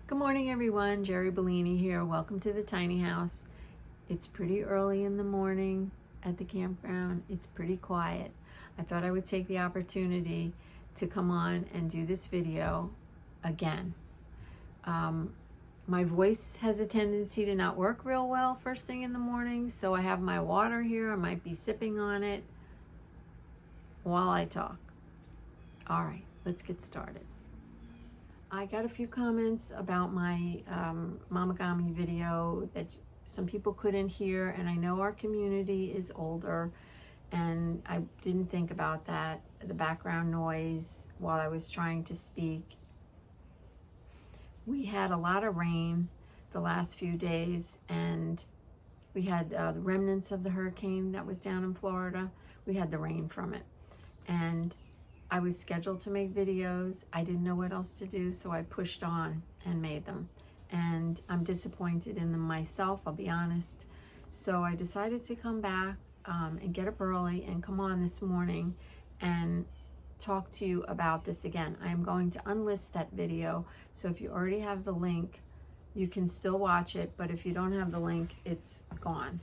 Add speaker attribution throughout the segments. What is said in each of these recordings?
Speaker 1: Good morning, everyone. Jerry Bellini here. Welcome to the tiny house. It's pretty early in the morning at the campground. It's pretty quiet. I thought I would take the opportunity to come on and do this video again. My voice has a tendency to not work real well first thing in the morning, so I have my water here. I might be sipping on it while I talk. All right, let's get started. I got a few comments about my Momigami video that some people couldn't hear, and I know our community is older, and I didn't think about that, the background noise while I was trying to speak. We had a lot of rain the last few days, and we had the remnants of the hurricane that was down in Florida. We had the rain from it, and I was scheduled to make videos. I didn't know what else to do, so I pushed on and made them. And I'm disappointed in them myself, I'll be honest. So I decided to come back and get up early and come on this morning and talk to you about this again. I am going to unlist that video, so if you already have the link, you can still watch it, but if you don't have the link, it's gone.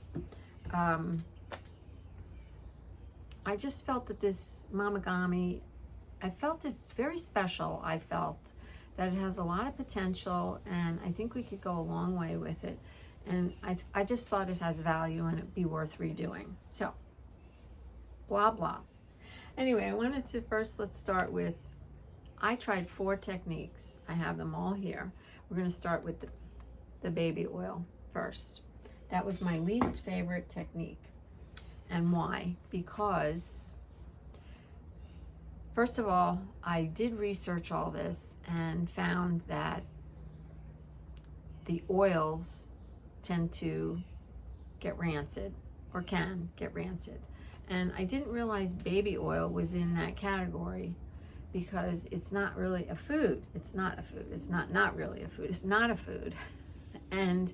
Speaker 1: I just felt that this Momigami, I felt it's very special. I felt that it has a lot of potential, and I think we could go a long way with it. And I just thought it has value and it'd be worth redoing. So, blah, blah. Anyway, I wanted to let's start with, I tried 4 techniques. I have them all here. We're going to start with the baby oil first. That was my least favorite technique. And why? Because first of all, I did research all this and found that the oils tend to get rancid, or can get rancid. And I didn't realize baby oil was in that category because it's not really a food. It's not a food. It's not really a food. It's not a food. And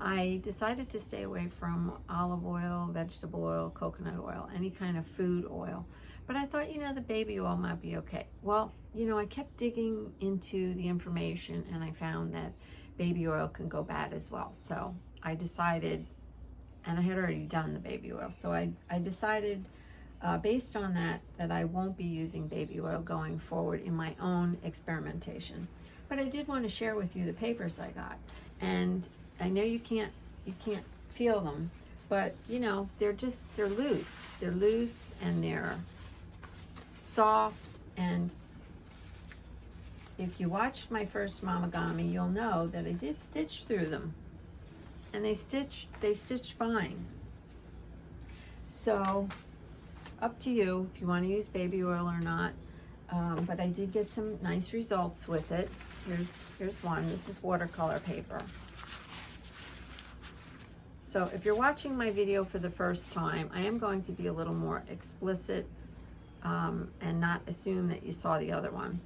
Speaker 1: I decided to stay away from olive oil, vegetable oil, coconut oil, any kind of food oil. But I thought, the baby oil might be okay. Well, I kept digging into the information, and I found that baby oil can go bad as well. So I decided, and I had already done the baby oil, so I decided based on that I won't be using baby oil going forward in my own experimentation. But I did want to share with you the papers I got. And I know you can't feel them, but they're loose. They're loose and they're soft, and if you watched my first Momigami, you'll know that I did stitch through them, and they stitched fine. So up to you if you want to use baby oil or not, but I did get some nice results with it. Here's one. This is watercolor paper. So if you're watching my video for the first time, I am going to be a little more explicit and not assume that you saw the other one.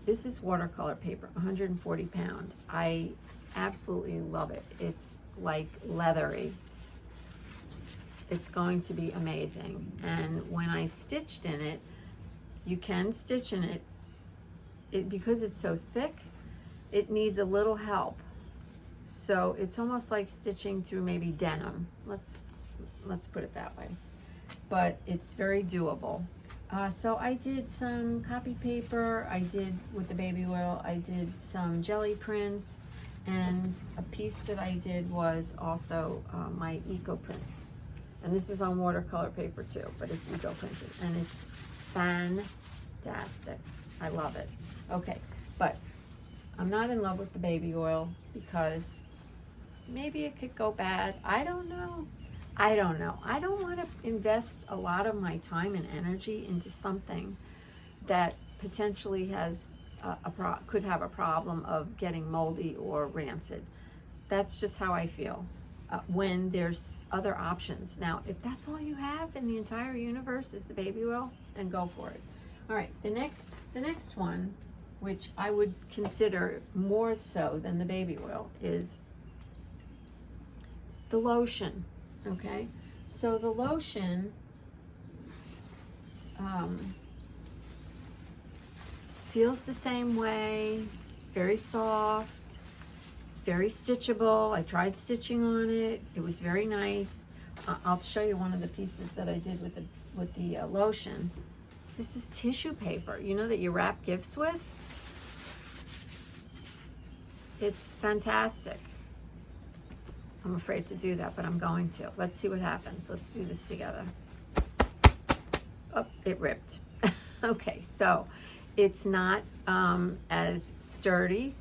Speaker 1: This is watercolor paper, 140 pound. I absolutely love it. It's like leathery. It's going to be amazing. And when I stitched in it, you can stitch in it, because it's so thick, it needs a little help. So it's almost like stitching through maybe denim. Let's put it that way. But it's very doable. So I did some copy paper. I did, with the baby oil, I did some jelly prints, and a piece that I did was also my eco prints. And this is on watercolor paper too, but it's eco printed, and it's fantastic. I love it. Okay, but I'm not in love with the baby oil because maybe it could go bad. I don't know. I don't want to invest a lot of my time and energy into something that potentially has could have a problem of getting moldy or rancid. That's just how I feel when there's other options. Now, if that's all you have in the entire universe is the baby oil, then go for it. All right, the next one, which I would consider more so than the baby oil, is the lotion. Okay, so the lotion feels the same way. very soft, very stitchable. I tried stitching on it. It was very nice. I'll show you one of the pieces that I did with the lotion. This is tissue paper, you know, that you wrap gifts with. It's fantastic. I'm afraid to do that, but I'm going to. Let's see what happens. Let's do this together. Oh, it ripped. Okay, so it's not as sturdy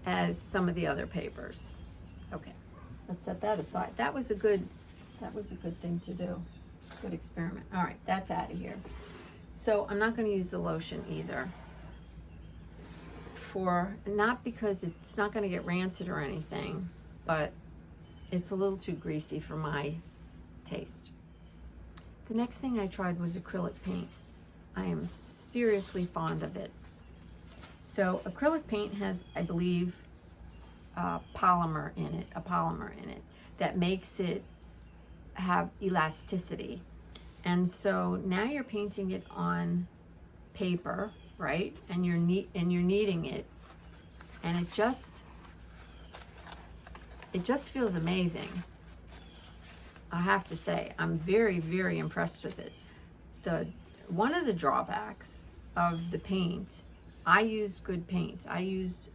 Speaker 1: as some of the other papers. Okay, let's set that aside. That was a good thing to do. Good experiment. All right, that's out of here. So I'm not going to use the lotion either. Not because it's not going to get rancid or anything, but it's a little too greasy for my taste. The next thing I tried was acrylic paint. I am seriously fond of it. So acrylic paint has, I believe, a polymer in it that makes it have elasticity. And so now you're painting it on paper, right? And you're kneading it, and it just feels amazing. I have to say, I'm very, very impressed with it. One of the drawbacks of the paint, I used good paint. I used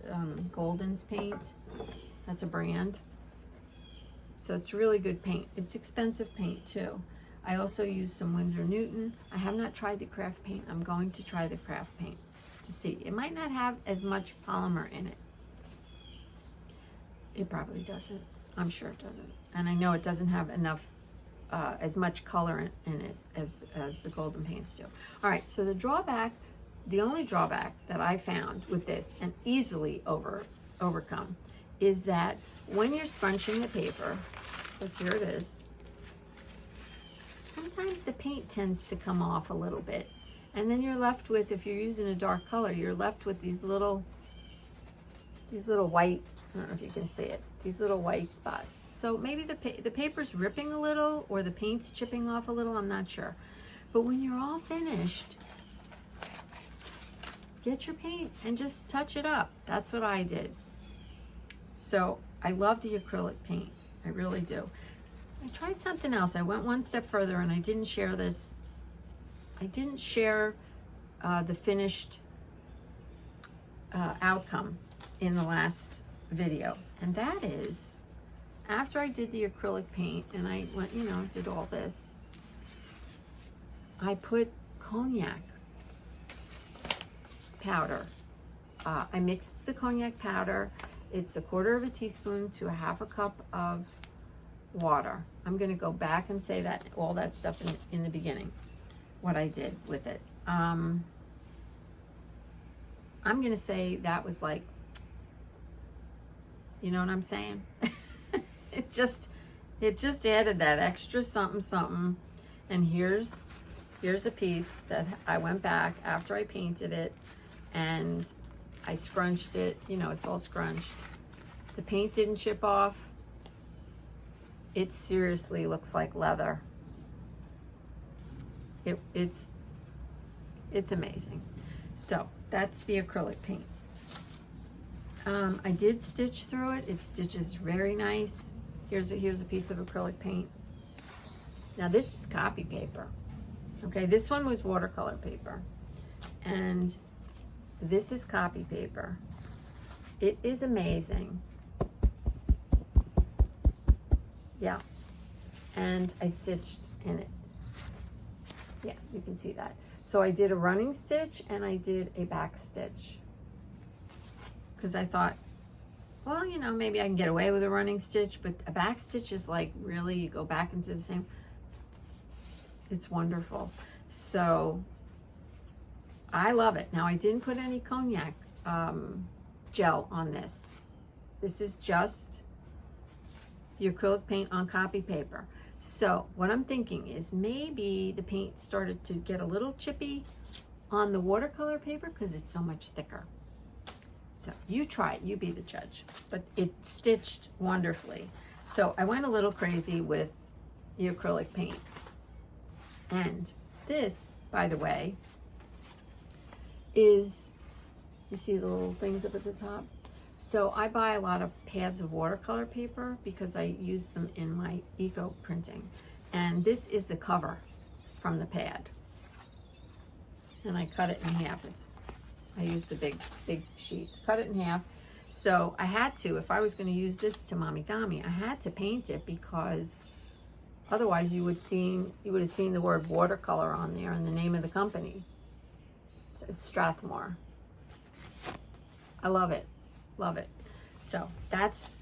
Speaker 1: Golden's paint. That's a brand. So it's really good paint. It's expensive paint too. I also used some Winsor Newton. I have not tried the craft paint. I'm going to try the craft paint to see. It might not have as much polymer in it. It probably doesn't. I'm sure it doesn't. And I know it doesn't have enough, as much color in it as the Golden paints do. All right, so the only drawback that I found with this, and easily overcome, is that when you're scrunching the paper, because here it is, sometimes the paint tends to come off a little bit. And then you're left with, if you're using a dark color, you're left with these little white, I don't know if you can see it, these little white spots. So maybe the paper's ripping a little, or the paint's chipping off a little, I'm not sure. But when you're all finished, get your paint and just touch it up. That's what I did. So I love the acrylic paint, I really do. I tried something else. I went one step further, and I didn't share this. I didn't share the finished outcome in the last video. And that is, after I did the acrylic paint and I went, you know, did all this, I put Cognac powder. I mixed the Cognac powder. It's 1/4 teaspoon to 1/2 cup of water. I'm going to go back and say that all that stuff in the beginning, what I did with it. I'm going to say that was like, you know what I'm saying? it just added that extra something. And here's a piece that I went back after I painted it, and I scrunched it. You know, it's all scrunched. The paint didn't chip off. It seriously looks like leather. It's amazing. So that's the acrylic paint. I did stitch through it. It stitches very nice. Here's a piece of acrylic paint. Now this is copy paper. Okay, this one was watercolor paper, and this is copy paper. It is amazing. Yeah, and I stitched in it. Yeah, you can see that. So I did a running stitch and I did a back stitch, because I thought, well, you know, maybe I can get away with a running stitch, but a back stitch is like, really, you go back into the same. It's wonderful. So I love it. Now I didn't put any Cognac gel on this. This is just the acrylic paint on copy paper. So what I'm thinking is maybe the paint started to get a little chippy on the watercolor paper because it's so much thicker. So you try it, you be the judge. But it stitched wonderfully. So I went a little crazy with the acrylic paint. And this, by the way, is You see the little things up at the top? So I buy a lot of pads of watercolor paper because I use them in my eco printing. And this is the cover from the pad. And I cut it in half. I use the big sheets. Cut it in half. So I had to, if I was going to use this to Momigami, I had to paint it because otherwise you would have seen the word watercolor on there and the name of the company. It's Strathmore. I love it. Love it. So that's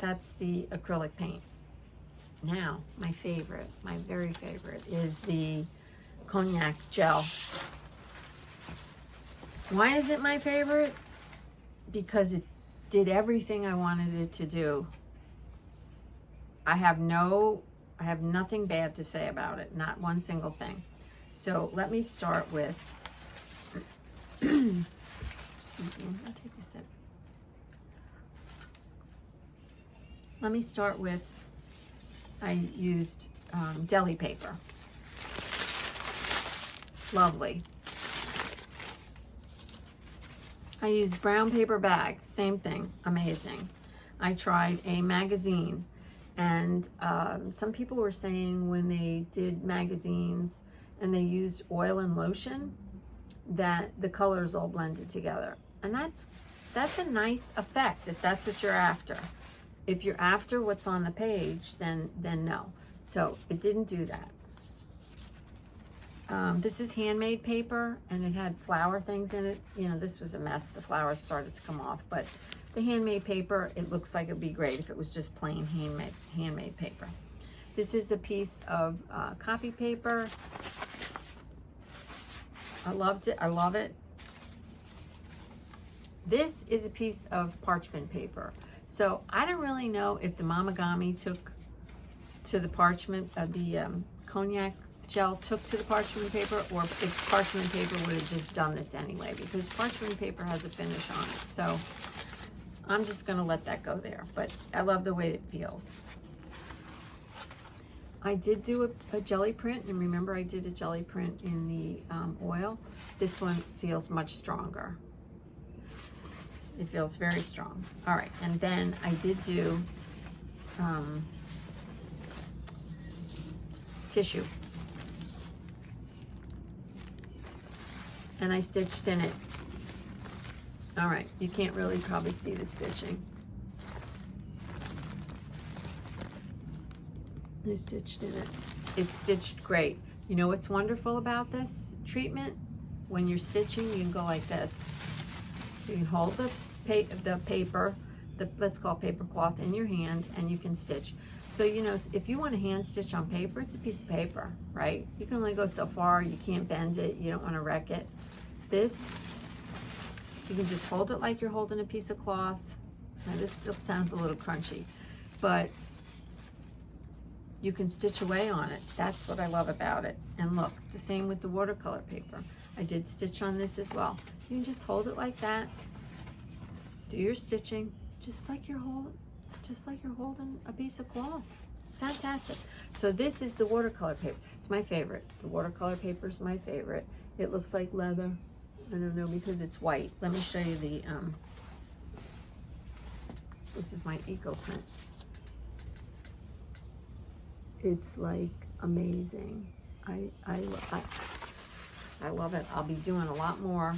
Speaker 1: the acrylic paint. Now, my favorite, my very favorite is the Cognac gel. Why is it my favorite? Because it did everything I wanted it to do. I have nothing bad to say about it, not one single thing. So let me start with, excuse me, I'll take a sip. Let me start with, I used deli paper. Lovely. I used brown paper bag, same thing, amazing. I tried a magazine, and some people were saying when they did magazines and they used oil and lotion that the colors all blended together. And that's a nice effect if that's what you're after. If you're after what's on the page, then no. So it didn't do that. This is handmade paper, and it had flower things in it. You know, this was a mess. The flowers started to come off, but the handmade paper, it looks like it'd be great if it was just plain handmade paper. This is a piece of copy paper. I loved it. I love it. This is a piece of parchment paper. So I don't really know if the Momigami took to the parchment, the Cognac gel took to the parchment paper, or if parchment paper would have just done this anyway, because parchment paper has a finish on it. So I'm just going to let that go there, but I love the way it feels. I did do a jelly print, and remember I did a jelly print in the oil. This one feels much stronger. It feels very strong. All right, and then I did do tissue. And I stitched in it. All right, you can't really probably see the stitching. I stitched in it. It's stitched great. You know what's wonderful about this treatment? When you're stitching, you can go like this. You can hold the paper, let's call paper cloth, in your hand, and you can stitch. So, you know, if you want to hand stitch on paper, it's a piece of paper, right? You can only go so far. You can't bend it. You don't want to wreck it. This, you can just hold it like you're holding a piece of cloth. Now, this still sounds a little crunchy, but you can stitch away on it. That's what I love about it. And look, the same with the watercolor paper. I did stitch on this as well. You can just hold it like that. Do your stitching just like you're holding a piece of cloth. It's fantastic. So this is the watercolor paper. It's my favorite. The watercolor paper is my favorite. It looks like leather. I don't know, because it's white. Let me show you the this is my eco print. It's like amazing. I love it. I'll be doing a lot more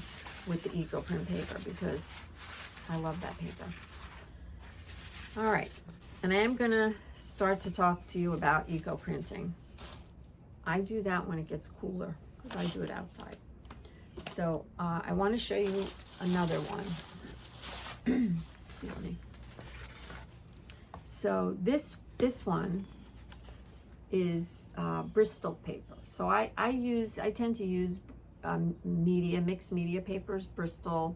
Speaker 1: with the eco print paper because I love that paper. All right, and I am gonna start to talk to you about eco printing. I do that when it gets cooler because I do it outside. So I want to show you another one. Excuse me. So this one is Bristol paper. So I tend to use mixed media papers, Bristol,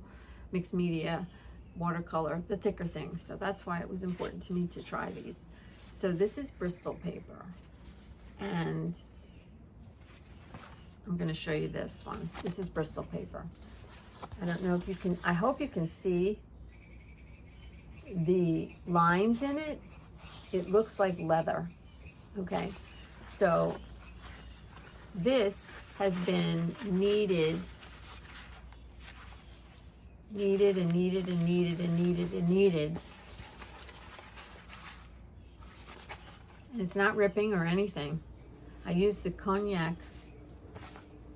Speaker 1: mixed media, watercolor, the thicker things. So that's why it was important to me to try these. So this is Bristol paper, and I'm going to show you this one. This is Bristol paper. I don't know if you can, I hope you can see the lines in it. It looks like leather. Okay, so this has been kneaded kneaded and kneaded and kneaded and kneaded and kneaded. And it's not ripping or anything. I used the Cognac.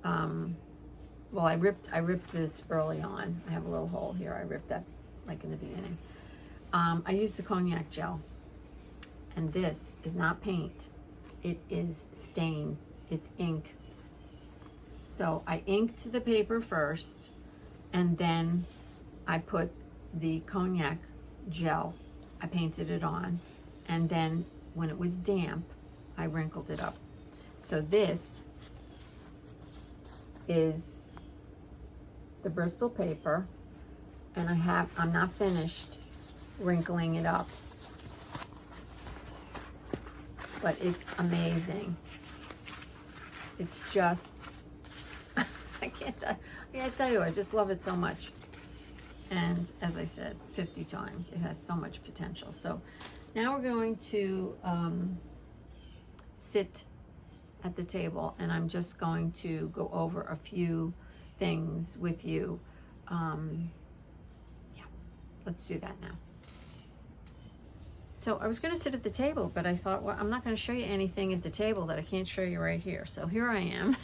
Speaker 1: Well, I ripped this early on. I have a little hole here. I ripped that like in the beginning. I used the Cognac gel. And this is not paint. It is stain. It's ink. So I inked the paper first, and then I put the Cognac gel. I painted it on, and then when it was damp, I wrinkled it up. So this is the Bristol paper, and I'm not finished wrinkling it up, but it's amazing. It's just, I can't tell you, I just love it so much. And as I said 50 times, it has so much potential. So now we're going to sit at the table, and I'm just going to go over a few things with you. Yeah, let's do that now. So I was going to sit at the table, but I thought, well, I'm not going to show you anything at the table that I can't show you right here. So here I am.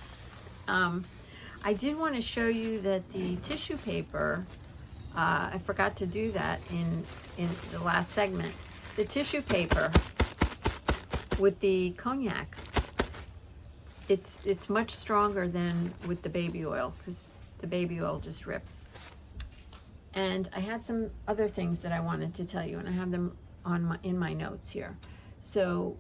Speaker 1: I did want to show you that the tissue paper, I forgot to do that in the last segment. The tissue paper with the Cognac, it's much stronger than with the baby oil, because the baby oil just ripped. And I had some other things that I wanted to tell you, and I have them in my notes here. So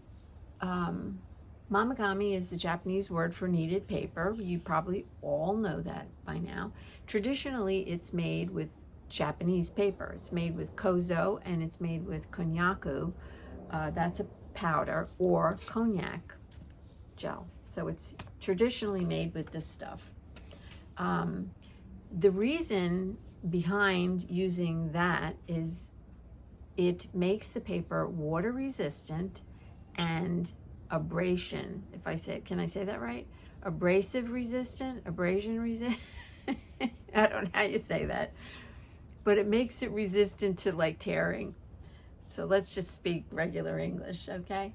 Speaker 1: Momigami is the Japanese word for kneaded paper. You probably all know that by now. Traditionally, it's made with Japanese paper. It's made with kozo, and it's made with konjaku. That's a powder, or cognac gel. So it's traditionally made with this stuff. The reason behind using that is it makes the paper water resistant and abrasion. If I say, can I say that right? Abrasive resistant, abrasion resistant. I don't know how you say that, but it makes it resistant to like tearing. So let's just speak regular English, okay?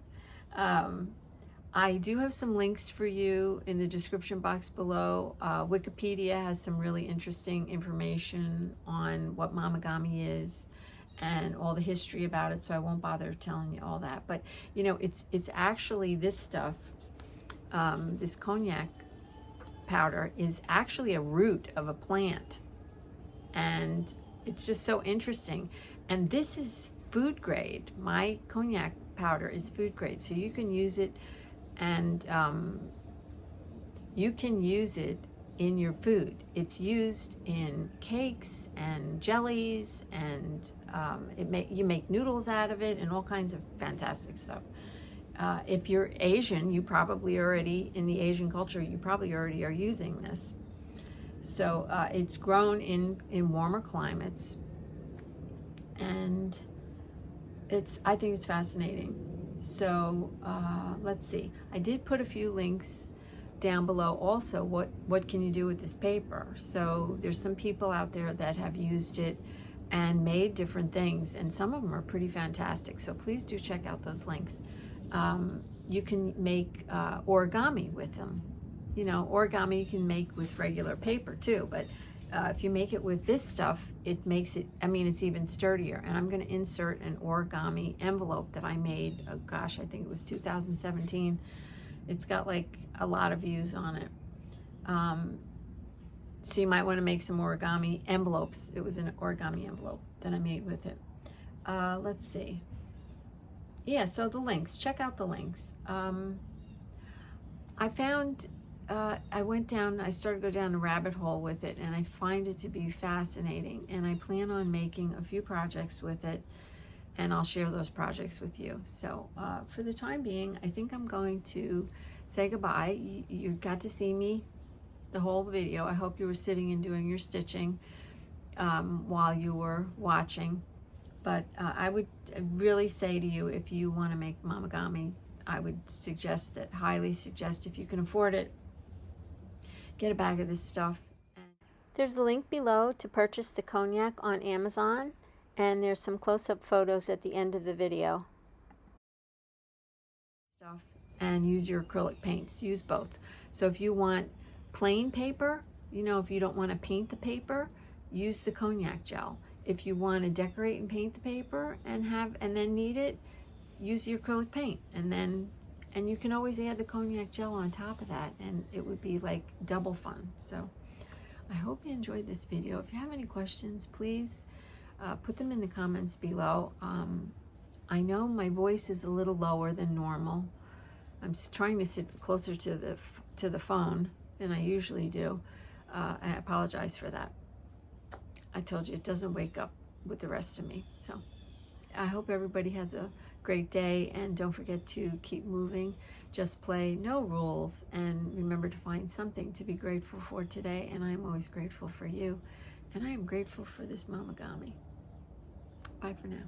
Speaker 1: I do have some links for you in the description box below. Wikipedia has some really interesting information on what Momigami is and all the history about it, so I won't bother telling you all that. But you know, it's actually this stuff, this Cognac powder is actually a root of a plant, and it's just so interesting. And this is food grade. My Cognac powder is food grade, so you can use it, and you can use it in your food. It's used in cakes and jellies, and you make noodles out of it and all kinds of fantastic stuff. If you're Asian, you probably already, in the Asian culture, you probably already are using this. So it's grown in warmer climates, and I think it's fascinating. So let's see. I did put a few links down below also. What can you do with this paper? So there's some people out there that have used it and made different things, and some of them are pretty fantastic. So please do check out those links. You can make origami with them. You know, origami you can make with regular paper too, but if you make it with this stuff, it makes it, I mean, it's even sturdier. And I'm going to insert an origami envelope that I made, oh gosh, I think it was 2017. It's got like a lot of views on it. So you might want to make some origami envelopes. It was an origami envelope that I made with it. Let's see. Yeah, so the links, check out the links. I found, I went down, I started to go down a rabbit hole with it, and I find it to be fascinating. And I plan on making a few projects with it, and I'll share those projects with you. So for the time being, I think I'm going to say goodbye. You got to see me the whole video. I hope you were sitting and doing your stitching while you were watching. But I would really say to you, if you want to make Momigami, I would suggest that, highly suggest, if you can afford it, get a bag of this stuff.
Speaker 2: There's a link below to purchase the cognac on Amazon, and there's some close-up photos at the end of the video.
Speaker 1: Stuff and use your acrylic paints. Use both. So if you want plain paper, you know, if you don't want to paint the paper, use the cognac gel. If you want to decorate and paint the paper and then need it, use the acrylic paint, and you can always add the cognac gel on top of that, and it would be like double fun. So I hope you enjoyed this video. If you have any questions, please put them in the comments below. I know my voice is a little lower than normal. I'm trying to sit closer to the phone than I usually do. I apologize for that. I told you it doesn't wake up with the rest of me. So I hope everybody has a great day, and don't forget to keep moving. Just play, no rules, and remember to find something to be grateful for today. And I'm always grateful for you, and I am grateful for this Momigami. Bye for now.